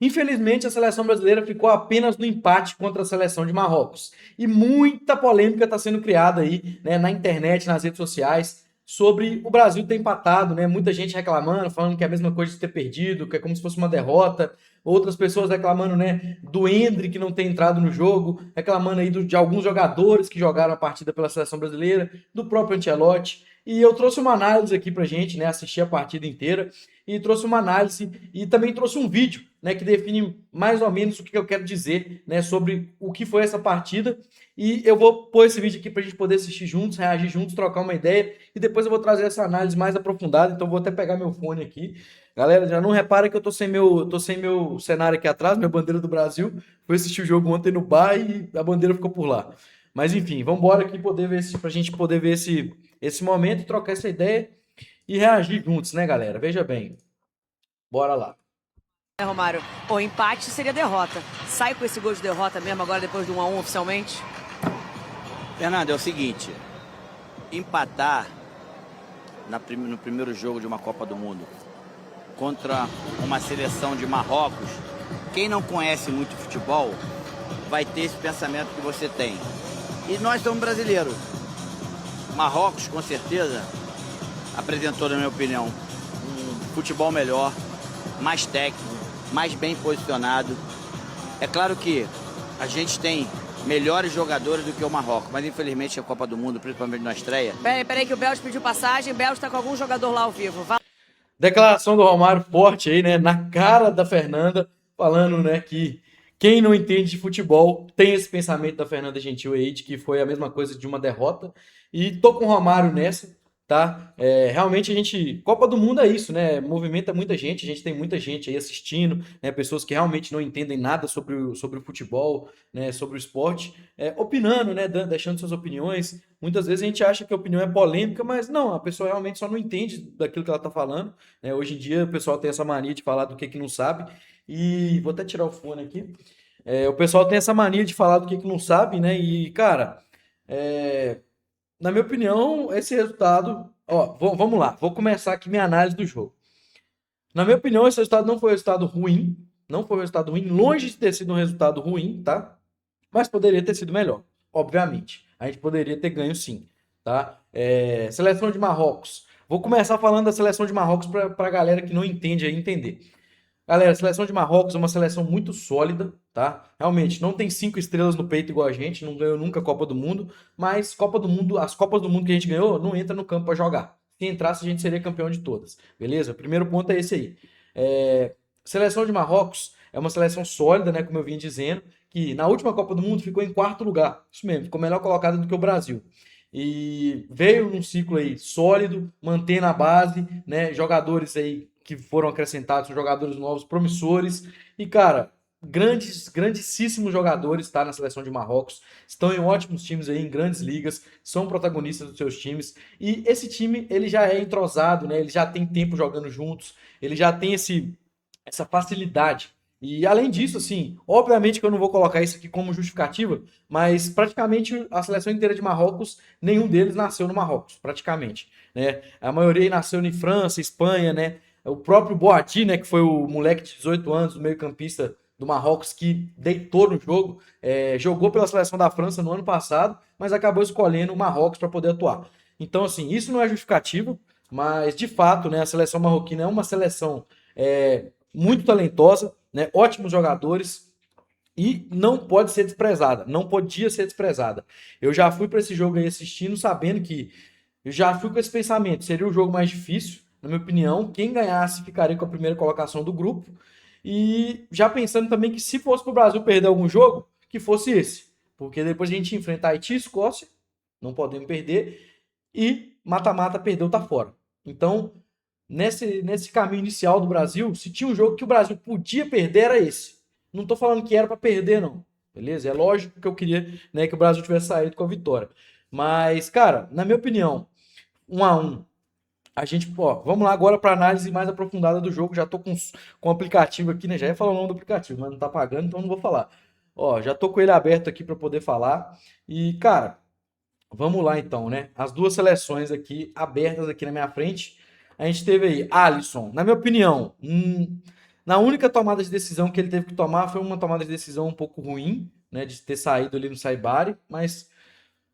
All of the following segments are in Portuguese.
Infelizmente, a seleção brasileira ficou apenas no empate contra a seleção de Marrocos. E muita polêmica está sendo criada aí, né, na internet, nas redes sociais, sobre o Brasil ter empatado, né? Muita gente reclamando, falando que é a mesma coisa de ter perdido, que é como se fosse uma derrota. Outras pessoas reclamando, né, do Endrick não ter entrado no jogo, reclamando aí de alguns jogadores que jogaram a partida pela seleção brasileira, do próprio Ancelotti. E eu trouxe uma análise aqui pra gente, né, assistir a partida inteira e trouxe uma análise e também trouxe um vídeo, né, que define mais ou menos o que eu quero dizer, né, sobre o que foi essa partida. E eu vou pôr esse vídeo aqui para a gente poder assistir juntos, reagir juntos, trocar uma ideia e depois eu vou trazer essa análise mais aprofundada. Então vou até pegar meu fone aqui. Galera, já não repara que eu tô sem meu cenário aqui atrás, minha bandeira do Brasil. Fui assistir o jogo ontem no bar e a bandeira ficou por lá. Mas enfim, vamos embora aqui poder ver pra gente poder ver esse momento, trocar essa ideia e reagir juntos, né, galera? Veja bem. Bora lá. Romário, o empate seria derrota. Sai com esse gol de derrota mesmo agora depois do 1-1 oficialmente? Fernando, é o seguinte, empatar no primeiro jogo de uma Copa do Mundo contra uma seleção de Marrocos, quem não conhece muito futebol vai ter esse pensamento que você tem. E nós somos brasileiros. Marrocos, com certeza, apresentou, na minha opinião, um futebol melhor, mais técnico, mais bem posicionado. É claro que a gente tem melhores jogadores do que o Marrocos, mas infelizmente a Copa do Mundo, principalmente na estreia... Peraí que o Belos pediu passagem, o Belos tá com algum jogador lá ao vivo. Declaração do Romário forte aí, né? Na cara da Fernanda, falando, né, que quem não entende de futebol tem esse pensamento da Fernanda Gentil aí, de que foi a mesma coisa de uma derrota. E tô com o Romário nessa, tá? Realmente a gente. Copa do Mundo é isso, né? Movimenta muita gente, a gente tem muita gente aí assistindo, né? Pessoas que realmente não entendem nada sobre o futebol, né? Sobre o esporte, opinando, né? Deixando suas opiniões. Muitas vezes a gente acha que a opinião é polêmica, mas não, a pessoa realmente só não entende daquilo que ela tá falando, né? Hoje em dia o pessoal tem essa mania de falar do que não sabe. E vou até tirar o fone aqui. O pessoal tem essa mania de falar do que não sabe, né? E, cara, é, na minha opinião, esse resultado. Ó, vamos lá, vou começar aqui minha análise do jogo. Na minha opinião, esse resultado não foi um resultado ruim. Não foi um resultado ruim, longe de ter sido um resultado ruim, tá? Mas poderia ter sido melhor, obviamente. A gente poderia ter ganho sim, tá? Seleção de Marrocos. Vou começar falando da seleção de Marrocos para a galera que não entende aí entender. Galera, a seleção de Marrocos é uma seleção muito sólida, tá? Realmente, não tem 5 estrelas no peito igual a gente, não ganhou nunca a Copa do Mundo, mas Copa do Mundo, as Copas do Mundo que a gente ganhou, não entra no campo para jogar. Se entrasse, a gente seria campeão de todas, beleza? O primeiro ponto é esse aí. Seleção de Marrocos é uma seleção sólida, né? Como eu vim dizendo, que na última Copa do Mundo ficou em quarto lugar. Isso mesmo, ficou melhor colocado do que o Brasil. E veio num ciclo aí sólido, mantendo a base, né? Jogadores aí que foram acrescentados, são jogadores novos, promissores. E, cara, grandíssimos jogadores, tá? Na seleção de Marrocos. Estão em ótimos times aí, em grandes ligas, são protagonistas dos seus times. E esse time, ele já é entrosado, né? Ele já tem tempo jogando juntos, ele já tem essa facilidade. E além disso, assim, obviamente que eu não vou colocar isso aqui como justificativa, mas praticamente a seleção inteira de Marrocos, nenhum deles nasceu no Marrocos, praticamente, né? A maioria nasceu em França, Espanha, né? O próprio Boati, né, que foi o moleque de 18 anos, o meio-campista do Marrocos, que deitou no jogo, jogou pela seleção da França no ano passado, mas acabou escolhendo o Marrocos para poder atuar. Então, assim, isso não é justificativo, mas de fato, né, a seleção marroquina é uma seleção muito talentosa, né, ótimos jogadores, e não pode ser desprezada, não podia ser desprezada. Eu já fui para esse jogo aí assistindo, sabendo que eu já fui com esse pensamento, seria o jogo mais difícil, na minha opinião. Quem ganhasse ficaria com a primeira colocação do grupo. E já pensando também que se fosse para o Brasil perder algum jogo, que fosse esse. Porque depois a gente enfrenta Haiti e Escócia, não podemos perder, e mata-mata perdeu, tá fora. Então, nesse caminho inicial do Brasil, se tinha um jogo que o Brasil podia perder, era esse. Não estou falando que era para perder, não. Beleza? É lógico que eu queria, né, que o Brasil tivesse saído com a vitória. Mas, cara, na minha opinião, 1-1. A gente, ó, vamos lá agora para análise mais aprofundada do jogo. Já tô com o aplicativo aqui, né? Já ia falar o nome do aplicativo, mas não tá pagando, então não vou falar. Ó, já tô com ele aberto aqui para poder falar. E, cara, vamos lá então, né? As duas seleções aqui abertas aqui na minha frente. A gente teve aí Alisson, na minha opinião, Na única tomada de decisão que ele teve que tomar foi uma tomada de decisão um pouco ruim, né, de ter saído ali no Saibari, mas,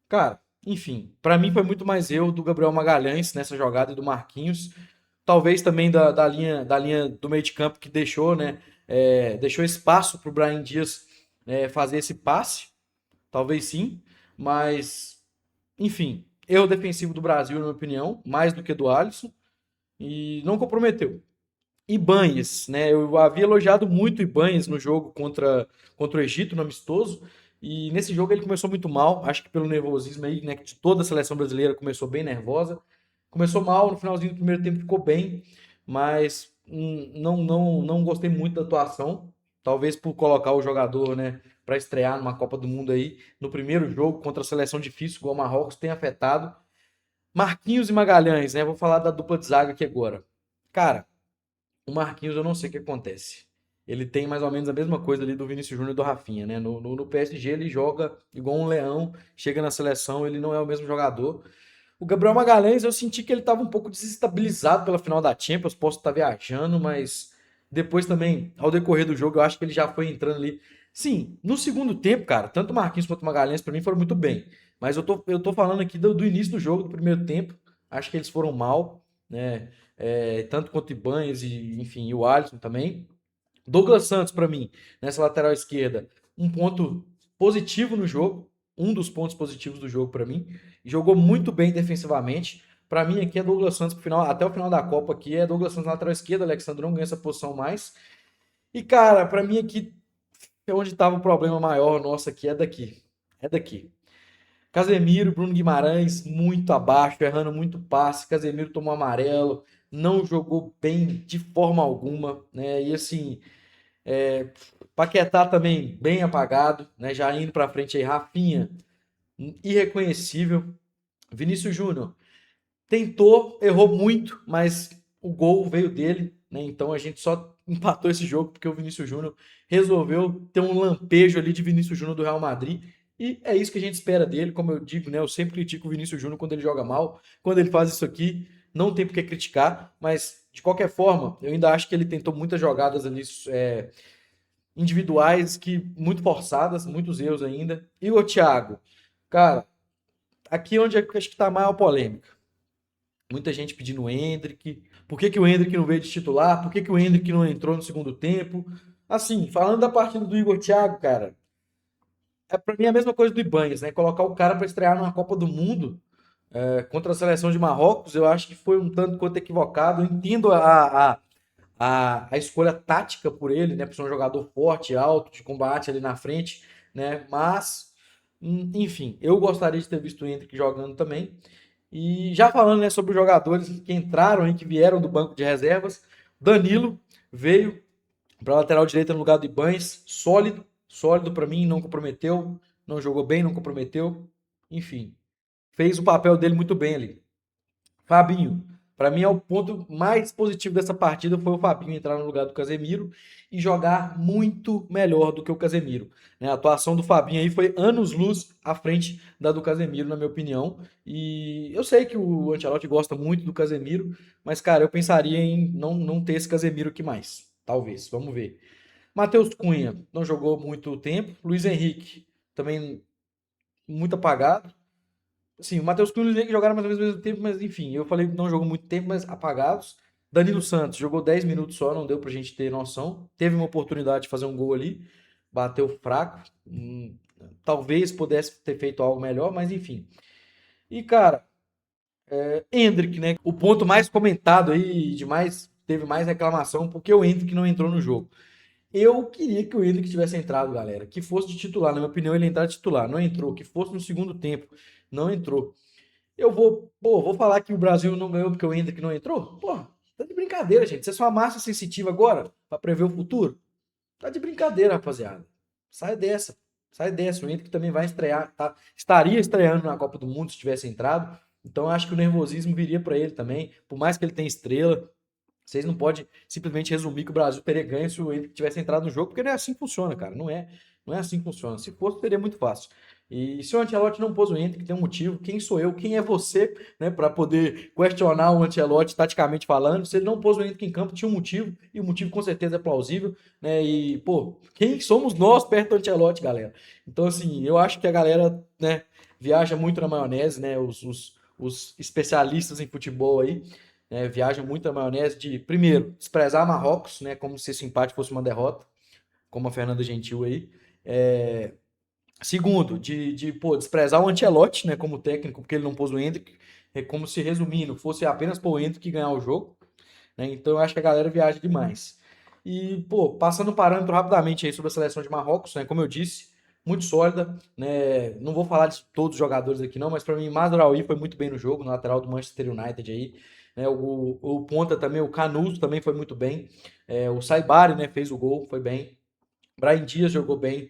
cara, enfim, pra mim foi muito mais eu do Gabriel Magalhães nessa jogada e do Marquinhos, talvez também da linha do meio de campo que deixou, né, deixou espaço pro Brahim Dias fazer esse passe, talvez sim, mas, enfim, erro defensivo do Brasil, na minha opinião, mais do que do Alisson, e não comprometeu. Ibanez, né? Eu havia elogiado muito o Ibanez no jogo contra o Egito, no amistoso, e nesse jogo ele começou muito mal, acho que pelo nervosismo aí, né, que de toda a seleção brasileira começou bem nervosa. Começou mal, no finalzinho do primeiro tempo ficou bem, mas não gostei muito da atuação. Talvez por colocar o jogador, né, para estrear numa Copa do Mundo aí, no primeiro jogo contra a seleção difícil, igual o Marrocos, tenha afetado. Marquinhos e Magalhães, né? Vou falar da dupla de zaga aqui agora. Cara, o Marquinhos, eu não sei o que acontece. Ele tem mais ou menos a mesma coisa ali do Vinícius Júnior e do Rafinha, né? No PSG ele joga igual um leão, chega na seleção, ele não é o mesmo jogador. O Gabriel Magalhães, eu senti que ele estava um pouco desestabilizado pela final da Champions, posso estar viajando, mas depois também, ao decorrer do jogo, eu acho que ele já foi entrando ali. Sim, no segundo tempo, cara, tanto o Marquinhos quanto o Magalhães, para mim, foram muito bem. Mas eu tô falando aqui do início do jogo, do primeiro tempo. Acho que eles foram mal, né? Tanto quanto o Ibanez e, enfim, e o Alisson também. Douglas Santos, para mim, nessa lateral esquerda, um ponto positivo no jogo, um dos pontos positivos do jogo para mim. Jogou muito bem defensivamente. Para mim, aqui é Douglas Santos pro final, até o final da Copa aqui é Douglas Santos na lateral esquerda. Alexandre não ganha essa posição mais. E, cara, para mim aqui é onde estava o problema maior nosso aqui, é daqui. É daqui. Casemiro, Bruno Guimarães, muito abaixo, errando muito passe. Casemiro tomou amarelo, não jogou bem de forma alguma, né? E assim, Paquetá também bem apagado, né? Já indo para frente aí, Rafinha, irreconhecível. Vinícius Júnior tentou, errou muito, mas o gol veio dele, né? Então a gente só empatou esse jogo porque o Vinícius Júnior resolveu ter um lampejo ali de Vinícius Júnior do Real Madrid. E é isso que a gente espera dele, como eu digo, né? Eu sempre critico o Vinícius Júnior quando ele joga mal, quando ele faz isso aqui, não tem por que criticar, mas de qualquer forma, eu ainda acho que ele tentou muitas jogadas ali individuais que muito forçadas, muitos erros ainda. E o Thiago, cara, aqui onde eu acho que tá a maior polêmica. Muita gente pedindo o Endrick. Por que o Endrick não veio de titular? Por que o Endrick não entrou no segundo tempo? Assim, falando da partida do Igor Thiago, cara, pra mim é a mesma coisa do Ibanez, né? Colocar o cara pra estrear numa Copa do Mundo contra a seleção de Marrocos, eu acho que foi um tanto quanto equivocado. Eu entendo a escolha tática por ele, né? Por ser um jogador forte, alto, de combate ali na frente, né? Mas, enfim, eu gostaria de ter visto o Endrick jogando também. E já falando, né, sobre os jogadores que entraram e que vieram do banco de reservas, Danilo veio para a lateral direita no lugar do Ibanez, sólido, sólido para mim, não comprometeu, não jogou bem, não comprometeu, enfim, fez o papel dele muito bem ali. Fabinho, para mim é o ponto mais positivo dessa partida foi o Fabinho entrar no lugar do Casemiro e jogar muito melhor do que o Casemiro, né? A atuação do Fabinho aí foi anos-luz à frente da do Casemiro, na minha opinião. E eu sei que o Ancelotti gosta muito do Casemiro, mas cara, eu pensaria em não ter esse Casemiro aqui mais. Talvez, vamos ver. Matheus Cunha não jogou muito tempo. Luiz Henrique também muito apagado. Sim, o Matheus Cunha e o Luiz Henrique jogaram mais ou menos ao mesmo tempo, mas enfim, eu falei que não jogou muito tempo, mas apagados. Danilo Santos jogou 10 minutos só, não deu pra gente ter noção. Teve uma oportunidade de fazer um gol ali, bateu fraco. Talvez pudesse ter feito algo melhor, mas enfim. E cara, Endrick, né? O ponto mais comentado aí, teve mais reclamação, porque o Endrick não entrou no jogo. Eu queria que o Endrick tivesse entrado, galera. Que fosse de titular. Na minha opinião, ele entrar de titular. Não entrou. Que fosse no segundo tempo. Não entrou. Vou falar que o Brasil não ganhou porque o Endrick não entrou? Pô, tá de brincadeira, gente. Você é só uma massa sensitiva agora pra prever o futuro? Tá de brincadeira, rapaziada. Sai dessa. Sai dessa. O Endrick também vai estrear, tá? Estaria estreando na Copa do Mundo se tivesse entrado. Então eu acho que o nervosismo viria pra ele também. Por mais que ele tenha estrela, vocês não podem simplesmente resumir que o Brasil teria ganho se o Endrick tivesse entrado no jogo, porque não é assim que funciona, cara. Não é assim que funciona. Se fosse, seria muito fácil. E se o Ancelotti não pôs o Endrick, tem um motivo. Quem sou eu? Quem é você, né, para poder questionar o Ancelotti taticamente falando? Se ele não pôs o Endrick em campo, tinha um motivo, e o motivo com certeza é plausível, né? E, pô, quem somos nós perto do Ancelotti, galera? Então, assim, eu acho que a galera, né, viaja muito na maionese, né? Os especialistas em futebol aí, né, viajam muito na maionese de, primeiro, desprezar Marrocos, né? Como se esse empate fosse uma derrota, como a Fernanda Gentil aí. É, segundo, pô, desprezar o Ancelotti, né, como técnico, porque ele não pôs o Endrick, é como se, resumindo, fosse apenas pôr o Endrick e ganhar o jogo, né? Então eu acho que a galera viaja demais. E, pô, passando um parâmetro rapidamente aí sobre a seleção de Marrocos, né, como eu disse, muito sólida, né? Não vou falar de todos os jogadores aqui não, mas para mim Mazraoui foi muito bem no jogo, no lateral do Manchester United aí, né? O ponta também, o Canuto também foi muito bem. O Saibari, né, fez o gol, foi bem. Brahim Dias jogou bem.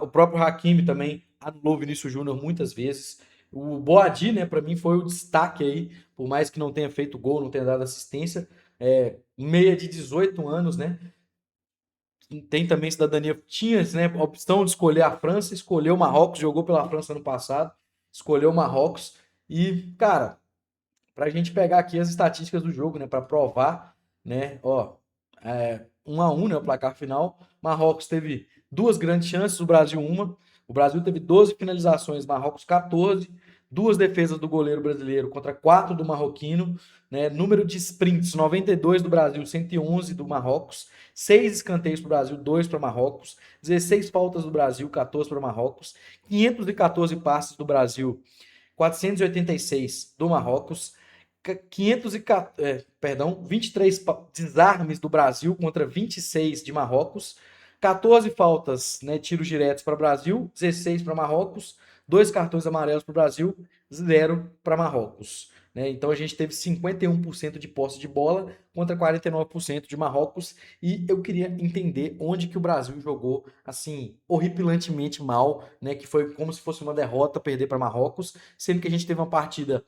O próprio Hakimi também anulou o Vinícius Júnior muitas vezes. O Boadi, né, para mim foi o destaque aí, por mais que não tenha feito gol, não tenha dado assistência. Meia de 18 anos, né? Tem também cidadania, tinha, né, a opção de escolher a França, escolheu o Marrocos, jogou pela França ano passado, escolheu o Marrocos. E, cara, para a gente pegar aqui as estatísticas do jogo, né, para provar, né, ó, 1-1, né, o placar final. Marrocos teve duas grandes chances, o Brasil uma. O Brasil teve 12 finalizações, Marrocos 14. Duas defesas do goleiro brasileiro contra 4 do marroquino, né? Número de sprints, 92 do Brasil, 111 do Marrocos. 6 escanteios para o Brasil, 2 para Marrocos. 16 faltas do Brasil, 14 para Marrocos. 514 passes do Brasil, 486 do Marrocos. 23 desarmes do Brasil contra 26 de Marrocos, 14 faltas, né, tiros diretos para o Brasil, 16 para Marrocos, 2 cartões amarelos para o Brasil, 0 para Marrocos. Né? Então a gente teve 51% de posse de bola contra 49% de Marrocos, e eu queria entender onde que o Brasil jogou assim horripilantemente mal, né, que foi como se fosse uma derrota perder para Marrocos, sendo que a gente teve uma partida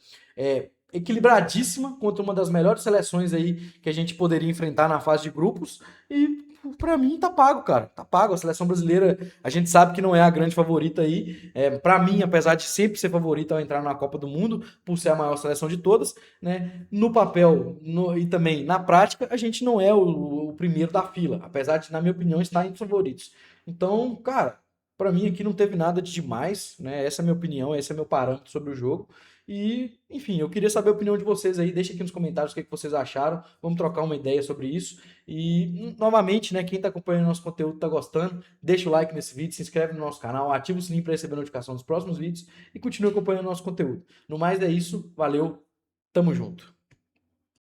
equilibradíssima contra uma das melhores seleções aí que a gente poderia enfrentar na fase de grupos. E pra mim tá pago, cara. Tá pago. A seleção brasileira, a gente sabe que não é a grande favorita aí. Pra mim, apesar de sempre ser favorita ao entrar na Copa do Mundo, por ser a maior seleção de todas, né? No papel e também na prática, a gente não é o primeiro da fila. Apesar de, na minha opinião, estar entre os favoritos. Então, cara, pra mim aqui não teve nada de demais, né? Essa é a minha opinião, esse é meu parâmetro sobre o jogo. E, enfim, eu queria saber a opinião de vocês aí. Deixa aqui nos comentários o que vocês acharam. Vamos trocar uma ideia sobre isso. E, novamente, né, quem está acompanhando nosso conteúdo, está gostando, deixa o like nesse vídeo, se inscreve no nosso canal, ativa o sininho para receber notificação dos próximos vídeos e continue acompanhando nosso conteúdo. No mais é isso. Valeu. Tamo junto.